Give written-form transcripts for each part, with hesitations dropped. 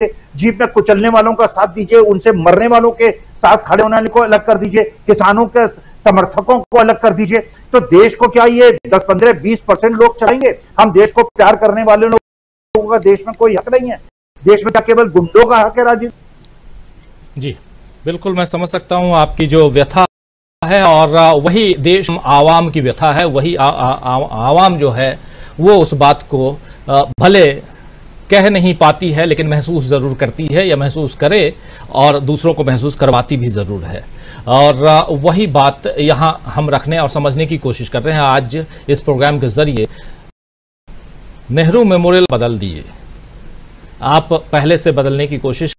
Jeep में कुचलने वालों का साथ दीजिए, उनसे मरने वालों के साथ खड़े होने को अलग कर दीजिए, किसानों के समर्थकों को अलग कर दीजिए। तो देश को क्या ये 10, 15, 20% लोग चलाएंगे? हम देश को प्यार करने वाले लोगों का देश में कोई हक नहीं है? देश में क्या केवल गुंडों का हक है? राजीव जी बिल्कुल, मैं समझ सकता हूं आपकी जो व्यथा है, और वही देश आवाम की व्यथा है। वही आवाम जो है वो उस बात को भले कह नहीं पाती है, लेकिन महसूस जरूर करती है, या महसूस करे और दूसरों को महसूस करवाती भी जरूर है। और वही बात यहां हम रखने और समझने की कोशिश कर रहे हैं आज इस प्रोग्राम के जरिए। नेहरू मेमोरियल बदल दिए, आप पहले से बदलने की कोशिश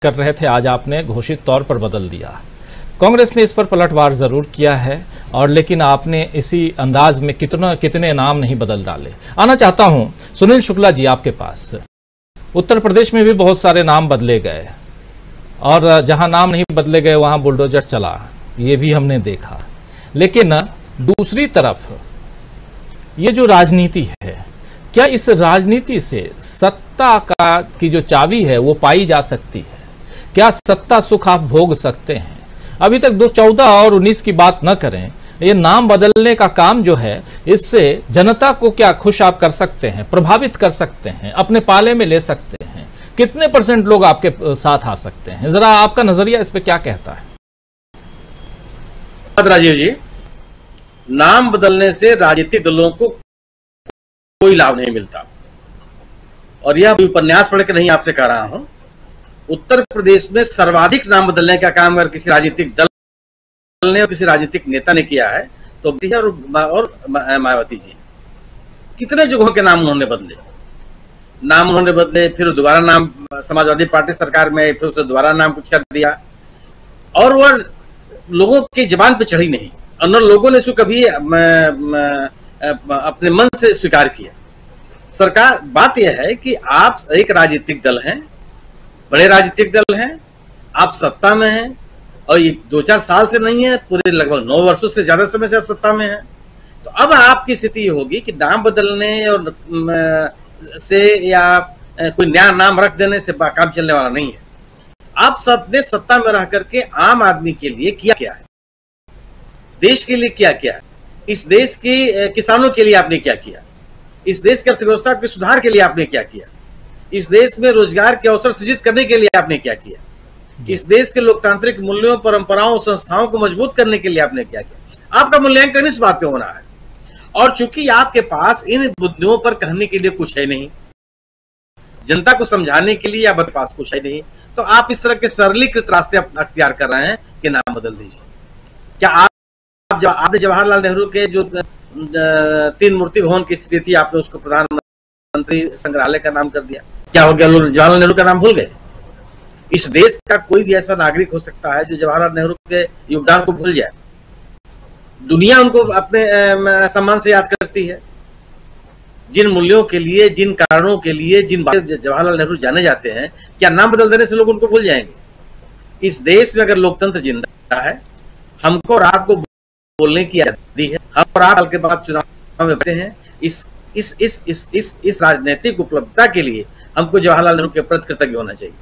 कर रहे थे, आज आपने घोषित तौर पर बदल दिया। कांग्रेस ने इस पर पलटवार जरूर किया है, और लेकिन आपने इसी अंदाज में कितने नाम नहीं बदल डाले। आना चाहता हूं सुनील शुक्ला जी आपके पास। उत्तर प्रदेश में भी बहुत सारे नाम बदले गए, और जहां नाम नहीं बदले गए वहां बुलडोजर चला, ये भी हमने देखा। लेकिन दूसरी तरफ ये जो राजनीति है, क्या इस राजनीति से सत्ता की जो चाबी है वो पाई जा सकती है? क्या सत्ता सुख आप भोग सकते हैं? अभी तक 2014 और 19 की बात न करें, ये नाम बदलने का काम जो है, इससे जनता को क्या खुश आप कर सकते हैं, प्रभावित कर सकते हैं, अपने पाले में ले सकते हैं? कितने % लोग आपके साथ आ सकते हैं? जरा आपका नजरिया इस पे क्या कहता है? राजीव जी, नाम बदलने से राजनीतिक दलों को कोई लाभ नहीं मिलता, और यह उपन्यास पढ़ के नहीं आपसे कह रहा हूं। उत्तर प्रदेश में सर्वाधिक नाम बदलने का काम अगर किसी राजनीतिक दल ने और किसी राजनीतिक नेता ने किया है तो और मायावती जी। कितने जगहों के नाम उन्होंने बदले, फिर दोबारा नाम समाजवादी पार्टी सरकार में, फिर उसे दोबारा नाम कुछ कर दिया, और वह लोगों की जबान पे चढ़ी नहीं, और लोगों ने इसको कभी अपने मन से स्वीकार किया। सरकार, बात यह है कि आप एक राजनीतिक दल हैं, बड़े राजनीतिक दल हैं, आप सत्ता में हैं, और ये 2-4 साल से नहीं है, पूरे लगभग 9 वर्षों से ज्यादा समय से आप सत्ता में हैं। तो अब आपकी स्थिति होगी कि नाम बदलने और से या कोई नया नाम रख देने से काम चलने वाला नहीं है। आप सबने सत्ता में रह करके आम आदमी के लिए किया क्या है, देश के लिए क्या किया है, इस देश के किसानों के लिए आपने क्या किया, इस देश की अर्थव्यवस्था के सुधार के लिए आपने क्या किया, इस देश में रोजगार के अवसर सृजित करने के लिए आपने क्या किया, इस देश के लोकतांत्रिक मूल्यों, परंपराओं, संस्थाओं को मजबूत करने के लिए आपने क्या किया। आपका मूल्यांकन इस बात पे होना है, और चूंकि आपके पास इन मुद्दों पर कहने के लिए कुछ है नहीं, जनता को समझाने के लिए आपके पास कुछ है नहीं, तो आप इस तरह के सरलीकृत रास्ते अख्तियार कर रहे हैं कि नाम बदल दीजिए। क्या आपने जवाहरलाल नेहरू के जो 3 मूर्ति भवन की स्थिति थी, आपने उसको प्रधानमंत्री संग्रहालय का नाम कर दिया? क्या हो गया, लोग जवाहरलाल नेहरू का नाम भूल गए? इस देश का कोई भी ऐसा नागरिक हो सकता है जो जवाहरलाल नेहरू के योगदान को भूल जाए? दुनिया उनको अपने सम्मान से याद करती है। जिन मूल्यों के लिए, जिन कारणों के लिए, जिन जवाहरलाल नेहरू जाने जाते हैं, क्या नाम बदल देने से लोग उनको भूल जाएंगे? इस देश में अगर लोकतंत्र जिंदा है, हमको और आपको बोलने की आजादी है, हम और आप साल के बाद चुनाव में बैठे हैं। इस राजनीतिक उपलब्धता के लिए हमको जवाहरलाल नेहरू के प्रति कृतज्ञ होना चाहिए।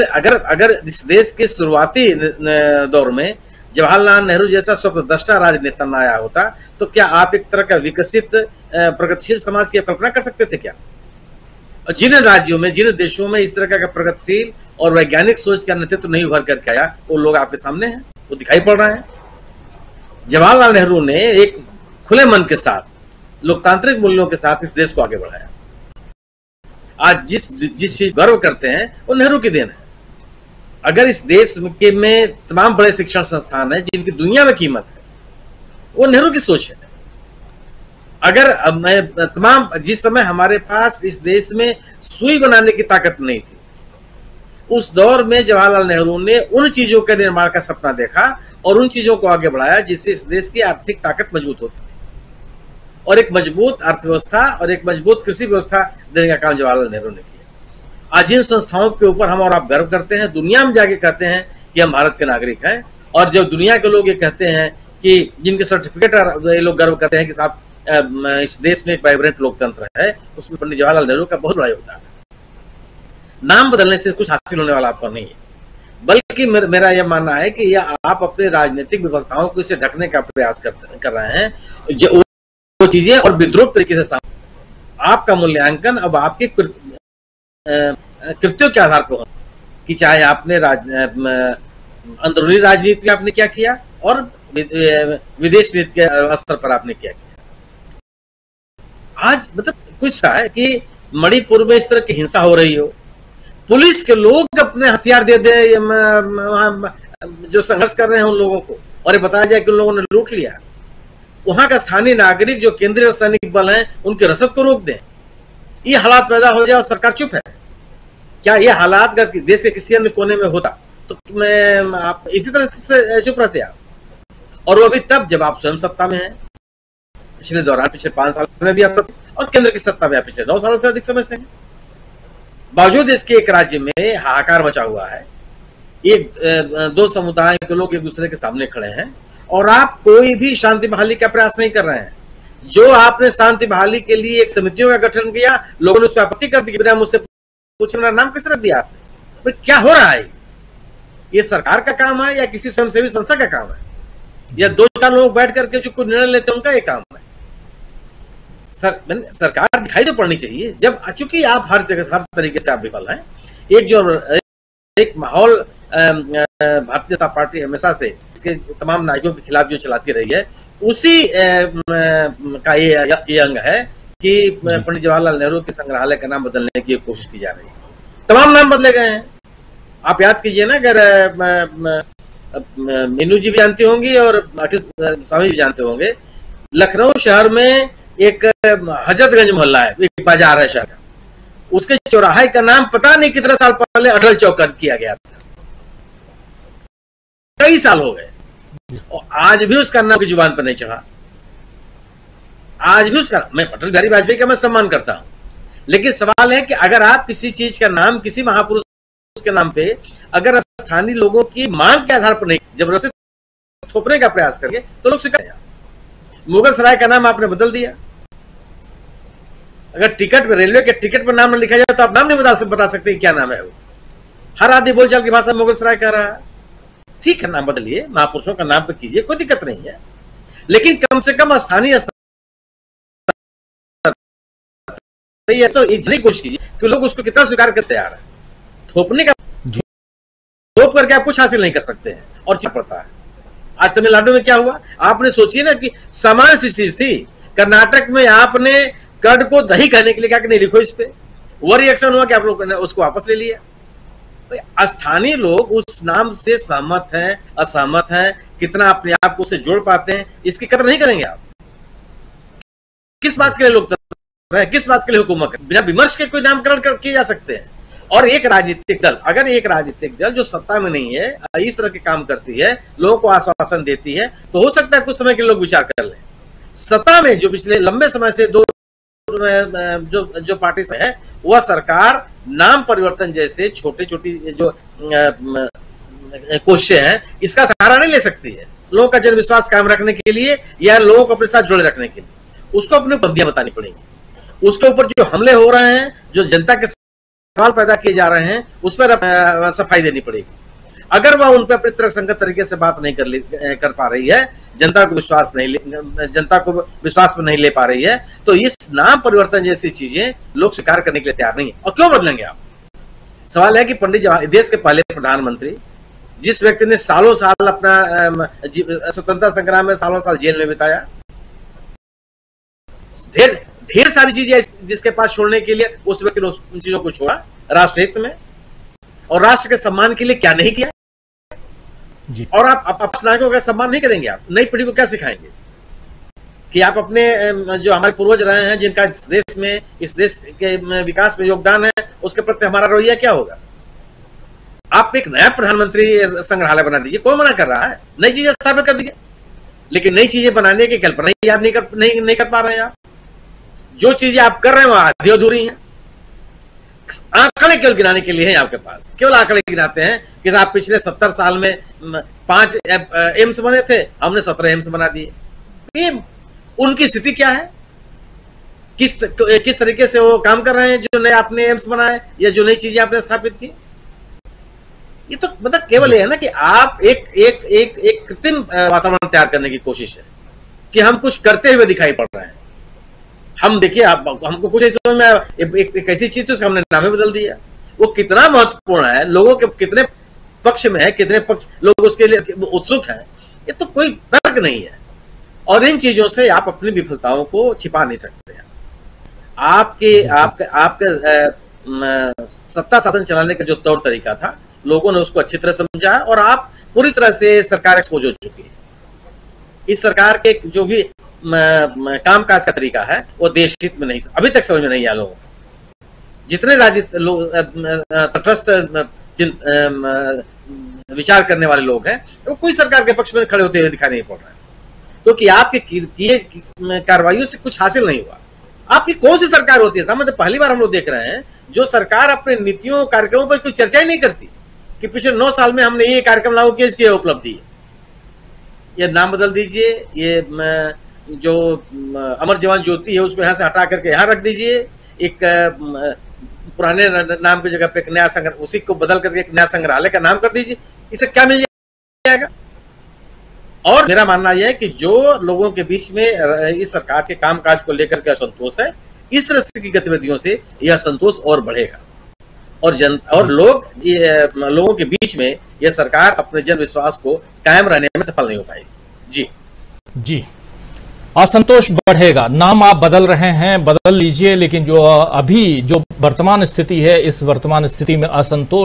अगर इस देश के शुरुआती दौर में जवाहरलाल नेहरू जैसा स्वप्नद्रष्टा राजनेता न आया होता, तो क्या आप एक तरह का विकसित प्रगतिशील समाज की कल्पना कर सकते थे क्या? और जिन राज्यों में, जिन देशों में इस तरह का प्रगतिशील और वैज्ञानिक सोच का नेतृत्व नहीं उभर करके आया, वो लोग आपके सामने हैं, वो दिखाई पड़ रहे हैं। जवाहरलाल नेहरू ने एक खुले मन के साथ, लोकतांत्रिक मूल्यों के साथ इस देश को आगे बढ़ाया। आज जिस चीज गर्व करते हैं वो नेहरू की देन है। अगर इस देश में तमाम बड़े शिक्षण संस्थान हैं जिनकी दुनिया में कीमत है, वो नेहरू की सोच है। अगर जिस समय हमारे पास इस देश में सुई बनाने की ताकत नहीं थी, उस दौर में जवाहरलाल नेहरू ने उन चीजों के निर्माण का सपना देखा और उन चीजों को आगे बढ़ाया जिससे इस देश की आर्थिक ताकत मजबूत होती थी, और एक मजबूत अर्थव्यवस्था और एक मजबूत कृषि व्यवस्था देने का काम जवाहरलाल नेहरू ने किया। आज जिन संस्थाओं के ऊपर हम और आप गर्व करते हैं, दुनिया में जाके कहते हैं कि हम भारत के नागरिक हैं, और जब दुनिया के लोग ये कहते हैं कि जिनके सर्टिफिकेट ये लोग गर्व करते हैं कि साहब इस देश में एक वाइब्रेंट लोकतंत्र है, उसमें पंडित जवाहरलाल नेहरू का बहुत बड़ा योगदान है। नाम बदलने से कुछ हासिल होने वाला आपको नहीं है, बल्कि मेरा यह मानना है कि यह आप अपने राजनीतिक विफलताओं को इसे ढकने का प्रयास कर रहे हैं, जो वो चीजें और विद्रूप तरीके से आपका मूल्यांकन अब आपके कृत्यों के आधार पर हो कि चाहे आपने अंदरूनी राजनीति में आपने क्या किया और विदेश नीति के स्तर पर आपने क्या किया। आज मतलब कुछ है कि मणिपुर में इस तरह की हिंसा हो रही हो, पुलिस के लोग अपने हथियार दे दे जो संघर्ष कर रहे हैं उन लोगों को, और ये बताया जाए कि उन लोगों ने लूट लिया, वहां का स्थानीय नागरिक जो केंद्रीय सैनिक बल हैं उनके रसद को रोक दें, ये हालात पैदा हो जाए और सरकार चुप है। क्या ये हालात अगर देश के किसी अन्य कोने में होता तो मैं आप इसी तरह से चुप रहते आप? और वो भी तब जब आप स्वयं सत्ता में हैं, पिछले दौरान पिछले 5 साल में भी आप, और केंद्र की सत्ता में आप पिछले 9 सालों से अधिक समय से हैं। बावजूद इसके एक राज्य में हाहाकार मचा हुआ है, दो समुदाय के लोग एक दूसरे के सामने खड़े हैं और आप कोई भी शांति बहाली का प्रयास नहीं कर रहे हैं। जो आपने शांति बहाली के लिए एक समितियों का गठन किया, लोगों ने उस पर आपत्ति कर दी, बिना मुझसे पूछे मेरा नाम किस रख दिया आपने? क्या हो रहा है? ये सरकार का काम है या किसी स्वयंसेवी संस्था का काम है, या 2-4 लोग बैठ करके जो कोई निर्णय लेते हैं उनका ये काम है? सरकार दिखाई तो पड़नी चाहिए, जब चूंकि आप हर तरीके से आप विफल हैं। एक माहौल भारतीय जनता पार्टी हमेशा से इसके तमाम नायकों के खिलाफ जो चलाती रही है, उसी का ये अंग है कि पंडित जवाहरलाल नेहरू के संग्रहालय का नाम बदलने की कोशिश की जा रही है। तमाम नाम बदले गए हैं। आप याद कीजिए ना, अगर मीनू जी भी जानती होंगी और स्वामी भी जानते होंगे, लखनऊ शहर में एक हजरतगंज मोहल्ला है, एक बाजार है शहर का, उसके चौराहे का नाम पता नहीं कितने साल पहले अटल चौक किया गया था। कई साल हो गए और आज भी उसका नाम की जुबान पर नहीं चढ़ा। आज भी उसका, मैं अटल बिहारी वाजपेयी का मैं सम्मान करता हूं, लेकिन सवाल है कि अगर आप किसी चीज का नाम किसी महापुरुष के नाम पे अगर स्थानीय लोगों की मांग के आधार पर नहीं जबरदस्ती थोपने का प्रयास करेंगे तो लोग स्वीकार। मुगल सराय का नाम आपने बदल दिया। अगर टिकट पे, रेलवे के टिकट पर नाम न लिखा जाए तो आप नाम नहीं बता सकते क्या नाम है वो। हर आदमी बोलचाल की भाषा मुगल सराय कह रहा है। ठीक है, नाम बदलिए, महापुरुषों का नाम पे कीजिए, कोई दिक्कत नहीं है, लेकिन कम से कम स्थानीय तो इतनी कोशिश कीजिए कि लोग उसको कितना स्वीकार करते तैयार है। थोपने का थोप करके आप कुछ हासिल नहीं कर सकते हैं और चुप पड़ता है। आज तमिलनाडु में क्या हुआ आपने सोचिए ना, कि समान सी चीज थी। कर्नाटक में आपने कर्ड को दही कहने के लिए कहा कि नहीं लिखो इस पे, वो रिएक्शन हुआ कि आप लोग ने उसको वापस ले लिया। स्थानीय लोग उस नाम से सहमत हैं, असहमत हैं, कितना अपने आप को उससे जोड़ पाते हैं, इसकी कदर नहीं करेंगे आप। किस बात के लिए लोग है, किस बात के लिए हुकूमत है? बिना विमर्श के कोई नामकरण किए जा सकते हैं। और एक राजनीतिक दल, अगर एक राजनीतिक दल जो सत्ता में नहीं है इस तरह के काम करती है, लोगों को आश्वासन देती है, तो हो सकता है कुछ समय के लोग विचार कर लें। सत्ता में जो पिछले लंबे समय से जो पार्टी से है, वह सरकार नाम परिवर्तन जैसे छोटी छोटी जो कोशिशें हैं, इसका सहारा नहीं ले सकती है। लोगों का जन विश्वास कायम रखने के लिए या लोगों को अपने साथ जोड़े रखने के लिए उसको अपनी उपलब्धियां बतानी पड़ेंगी। उसके ऊपर जो हमले हो रहे हैं, जो जनता के सवाल पैदा किए जा रहे हैं, उस पर सफाई देनी पड़ेगी। अगर वह उन पर अपनी तर्कसंगत तरीके से बात नहीं कर पा रही है, जनता को विश्वास में नहीं ले पा रही है, तो इस नाम परिवर्तन जैसी चीजें लोग स्वीकार करने के लिए तैयार नहीं है। और क्यों बदलेंगे आप? सवाल है कि पंडित जवाहरलाल, देश के पहले प्रधानमंत्री, जिस व्यक्ति ने सालों साल अपना स्वतंत्रता संग्राम में सालों साल जेल में बिताया, ढेर सारी चीजें जिसके पास छोड़ने के लिए उस व्यक्ति ने उन चीजों को छोड़ा राष्ट्र हित में, और राष्ट्र के सम्मान के लिए क्या नहीं किया जी। और आप नायकों का सम्मान नहीं करेंगे, आप नई पीढ़ी को क्या सिखाएंगे कि आप अपने जो हमारे पूर्वज रहे हैं, जिनका इस देश के विकास में योगदान है, उसके प्रति हमारा रवैया क्या होगा? आप एक नया प्रधानमंत्री संग्रहालय बना दीजिए, कौन मना कर रहा है? नई चीजें स्थापित कर दीजिए, लेकिन नई चीजें बनाने की कल्पना ही आप नहीं कर पा रहे हैं। आप जो चीजें आप कर रहे हैं वो आधी अधूरी हैं। आंकड़े केवल गिनाने के लिए हैं आपके पास, केवल आंकड़े गिनाते हैं कि आप पिछले 70 साल में 5 एम्स बने थे, हमने 17 एम्स बना दिए। उनकी स्थिति क्या है, किस तरीके से वो काम कर रहे हैं, जो नए आपने एम्स बनाए या जो नई चीजें आपने स्थापित की। ये तो मतलब केवल ये है ना कि आप एक कृत्रिम वातावरण तैयार करने की कोशिश है कि हम कुछ करते हुए दिखाई पड़ रहे हैं। हम देखिए, आप हमको कुछ ऐसे समझ में आया, एक ऐसी चीज तो हमने नाम ही बदल दिया। वो कितना महत्वपूर्ण है, लोगों के कितने पक्ष में है, कितने पक्ष लोग उसके लिए उत्सुक हैं, ये तो कोई तर्क नहीं है। और इन चीजों से आप अपनी विफलताओं को छिपा नहीं सकते हैं। आपके सत्ता शासन चलाने का जो तौर तरीका था, लोगों ने उसको अच्छी तरह समझा और आप पूरी तरह से सरकार एक्सपोज हो चुकी है। इस सरकार के जो भी कामकाज का तरीका है वो देश हित में नहीं, अभी तक समझ में नहीं आया लोगों को। जितने तटस्थ विचार करने वाले लोग हैं वो कोई सरकार के पक्ष में खड़े होते हुए दिखाई नहीं पड़ रहा है, क्योंकि आपके किए कार्रवाइयों से कुछ हासिल नहीं हुआ। आपकी कौन सी सरकार होती है, मतलब पहली बार हम लोग देख रहे हैं जो सरकार अपने नीतियों कार्यक्रमों पर कोई चर्चा ही नहीं करती कि पिछले 9 साल में हमने ये कार्यक्रम लागू किया, इसकी उपलब्धि है। ये नाम बदल दीजिए, ये जो अमर जवान ज्योति है उसको यहाँ से हटा करके यहाँ रख दीजिए, एक पुराने नाम की जगह पे एक नया संग्रह, उसी को बदल करके एक नया संग्रहालय का नाम कर दीजिए, इसे क्या मिल जाएगा। और मेरा मानना यह है कि जो लोगों के बीच में इस सरकार के कामकाज को लेकर के असंतोष है, इस तरह की गतिविधियों से यह असंतोष और बढ़ेगा और लोगों के बीच में यह सरकार अपने जन विश्वास को कायम रहने में सफल नहीं हो पाएगी। जी, असंतोष बढ़ेगा। नाम आप बदल रहे हैं, बदल लीजिए, लेकिन जो अभी जो वर्तमान स्थिति है, इस वर्तमान स्थिति में असंतोष